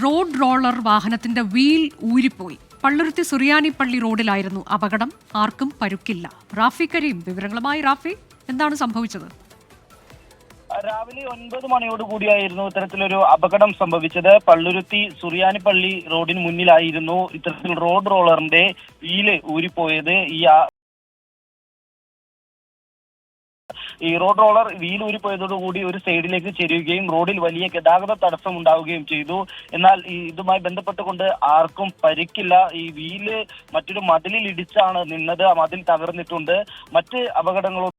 Road roller വാഹനത്തിന്റെ wheel ഊരിപ്പോയി. Palluruthy സുറിയാനിപ്പള്ളി റോഡിലായിരുന്നു അപകടം. ആർക്കും പരുക്കില്ല. റാഫി കരീം വിവരങ്ങളുമായി. റാഫി, എന്താണ് സംഭവിച്ചത്? രാവിലെ 9 മണിയോട് കൂടിയായിരുന്നു ഇത്തരത്തിലൊരു അപകടം സംഭവിച്ചത്. പള്ളുരുത്തി സുറിയാനിപ്പള്ളി റോഡിന് മുന്നിലായിരുന്നു ഇത്തരത്തിൽ റോഡ് റോളറിന്റെ വീല് ഊരിപ്പോയത്. ഈ റോഡ് റോളർ വീൽ ഊരിപ്പോയതോടുകൂടി ഒരു സൈഡിലേക്ക് ചെരിയുകയും റോഡിൽ വലിയ ഗതാഗത തടസ്സം ഉണ്ടാവുകയും ചെയ്തു. എന്നാൽ ഇതുമായി ബന്ധപ്പെട്ടുകൊണ്ട് ആർക്കും പരിക്കില്ല. ഈ വീല് മറ്റൊരു മതിലിൽ ഇടിച്ചാണ് നിന്നത്. ആ മതിൽ തകർന്നിട്ടുണ്ട്. മറ്റ് അപകടങ്ങളൊന്നും